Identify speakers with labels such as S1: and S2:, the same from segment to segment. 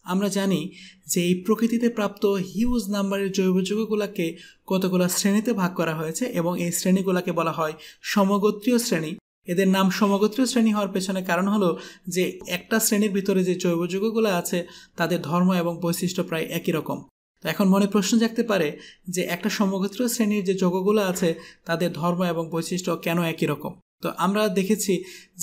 S1: আমরা জানি যে এই প্রকৃতিতে প্রাপ্ত হিউজ নাম্বারের জৈব যৌগগুলোকে কতগুলো শ্রেণীতে ভাগ করা হয়েছে এবং এই শ্রেণীগুলোকে বলা হয় সমগোত্রীয় শ্রেণী। এদের নাম সমগোত্রীয় শ্রেণী হওয়ার পেছনে কারণ হলো যে একটা শ্রেণীর ভিতরে যে জৈব যৌগগুলো আছে তাদের ধর্ম এবং বৈশিষ্ট্য প্রায় একই রকম। তো এখন মনে প্রশ্ন জাগতে পারে যে একটা সমগোত্রীয় শ্রেণীর যে যৌগগুলো আছে তাদের ধর্ম এবং বৈশিষ্ট্য কেন একই রকম। তো আমরা দেখেছি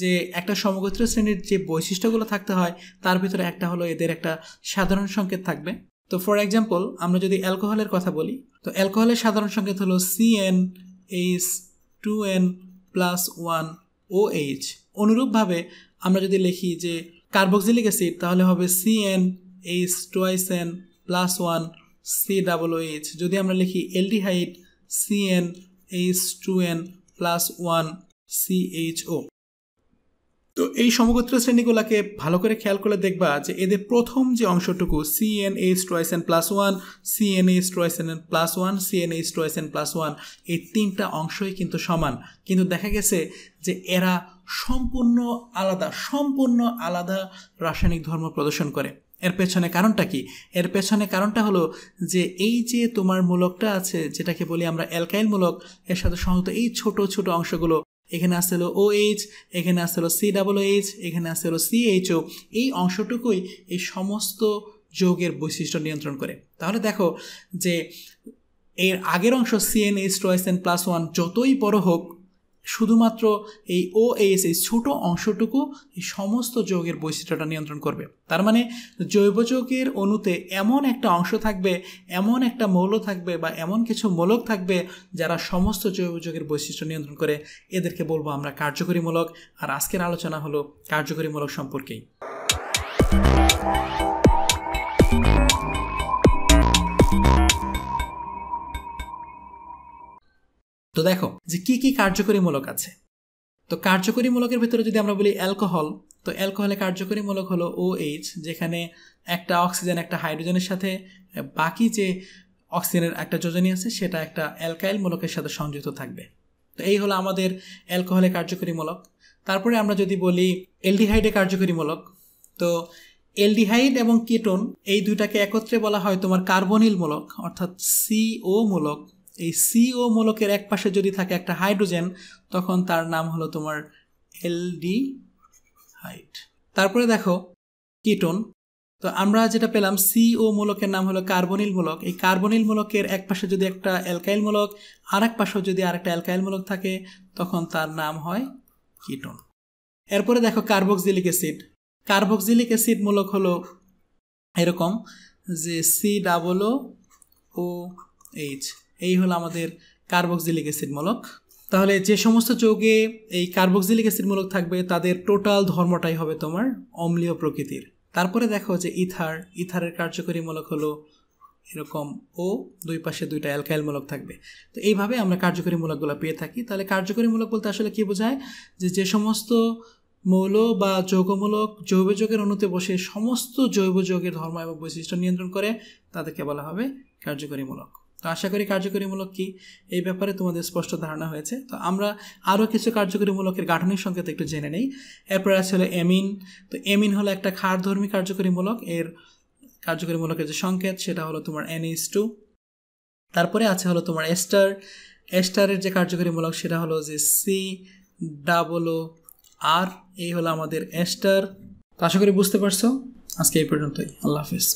S1: যে একটা সমগোত্রীয় শ্রেণীর যে বৈশিষ্ট্যগুলো থাকতে হয় তার ভিতরে একটা হলো এদের একটা সাধারণ সংকেত থাকবে। তো ফর এক্সাম্পল আমরা যদি অ্যালকোহলের কথা বলি, তো অ্যালকোহলের সাধারণ সংকেত হলো CnH2n+1OH। অনুরূপভাবে আমরা যদি লিখি যে কার্বক্সিলিক অ্যাসিড তাহলে হবে CnH2n+1COOH। যদি আমরা লিখি অ্যালডিহাইড CnH2n+1CHO। তো এই সমগোত্রীয় শ্রেণীগুলোকে ভালো করে খেয়াল করে দেখবা যে এদের প্রথম যে অংশটুকু CnH2n+1 CnH2n+1 CnH2n+1 এই তিনটা অংশই কিন্তু সমান, কিন্তু দেখা গেছে যে এরা সম্পূর্ণ আলাদা রাসায়নিক ধর্ম প্রদর্শন করে। এর পেছনে কারণটা কি? এর পেছনে কারণটা হলো যে এই যে তোমার মূলকটা আছে যেটাকে বলি আমরা অ্যালকাইল মূলক, এর সাথে সংযুক্ত এই ছোট ছোট অংশগুলো, এখানে আছে হলো OH, এখানে আছে হলো COOH, এখানে আছে হলো CHO, এই অংশটুকুই এই সমস্ত যৌগের বৈশিষ্ট্য নিয়ন্ত্রণ করে। তাহলে দেখো যে এর আগের অংশ CnH2n+1 যতই বড় হোক, শুধুমাত্র এই OH এই ছোট অংশটুকু এই সমস্ত যৌগের বৈশিষ্ট্যটা নিয়ন্ত্রণ করবে। তার মানে জৈব যৌগের অণুতে এমন একটা অংশ থাকবে, এমন একটা মৌল থাকবে বা এমন কিছু মূলক থাকবে যারা সমস্ত জৈব যৌগের বৈশিষ্ট্য নিয়ন্ত্রণ করে। এদেরকে বলবো আমরা কার্যকরী মূলক। আর আজকের আলোচনা হলো কার্যকরী মূলক সম্পর্কেই। তো দেখো যে কি কি কার্যকরী মূলক আছে। তো কার্যকরী মূলকের ভিতরে যদি আমরা বলি অ্যালকোহল, তো অ্যালকোহলে কার্যকরী মূলক হলো OH, যেখানে একটা অক্সিজেন একটা হাইড্রোজেনের সাথে বাকি যে অক্সিজেনের একটা যোজনী আছে সেটা একটা অ্যালকাইল মূলকের সাথে সংযুক্ত থাকবে। তো এই হলো আমাদের অ্যালকোহলে কার্যকরী মূলক। তারপরে আমরা যদি বলি অ্যালডিহাইডে কার্যকরী মূলক, তো অ্যালডিহাইড এবং কিটোন এই দুইটাকে একত্রে বলা হয় তোমার কার্বনিল মূলক অর্থাৎ CO মূলক। এই CO মূলকের এক পাশে যদি থাকে একটা হাইড্রোজেন তখন তার নাম হলো তোমার অ্যালডিহাইড। তারপরে দেখো কিটোন, তো আমরা যেটা পেলাম CO মূলকের নাম হলো কার্বনিল মূলক। এই কার্বনিল মূলকের এক পাশে যদি একটা অ্যালকাইল মূলক আর এক পাশেও যদি আরেকটা অ্যালকাইল মূলক থাকে তখন তার নাম হয় কিটোন। এরপরে দেখো কার্বক্সিলিক অ্যাসিড। কার্বক্সিলিক অ্যাসিড মূলক হলো এরকম যে COOH, এই হলো আমাদের কার্বক্সিলিক অ্যাসিড মূলক। তাহলে যে সমস্ত যৌগে এই কার্বক্সিলিক অ্যাসিড মূলক থাকবে তাদের টোটাল ধর্মটাই হবে তোমার অম্লীয় প্রকৃতির। তারপরে দেখো যে ইথারের কার্যকরী মূলক হলো এরকম ও দুই পাশে দুইটা অ্যালকাইল মূলক থাকবে। তো এইভাবে আমরা কার্যকরী মূলকগুলো পেয়ে থাকি। তাহলে কার্যকরী মূলক বলতে আসলে কি বোঝায়? যে সমস্ত মৌল বা যৌগমূলক জৈব যৌগের অণুতে বসে সমস্ত জৈব যৌগের ধর্ম এবং বৈশিষ্ট্য নিয়ন্ত্রণ করে তাদেরকে বলা হবে কার্যকরী মূলক। তো আশা করি কার্যকরী মূলক কি এই ব্যাপারে তোমাদের স্পষ্ট ধারণা হয়েছে। তো আমরা আরও কিছু কার্যকরী মূলকের গাঠনিক সংকেত একটু জেনে নেই। এরপরে আছে হলো অ্যামিন। তো অ্যামিন হলো একটা ক্ষারধর্মী কার্যকরী মূলক। এর কার্যকরী মূলকের যে সংকেত সেটা হলো তোমার NH2। তারপরে আছে হলো তোমার এস্টার। এস্টারের যে কার্যকরী মূলক সেটা হলো যে COOR। এই হলো আমাদের এস্টার। তো আশা করি বুঝতে পারছো। আজকে এই পর্যন্তই। আল্লাহ হাফেজ।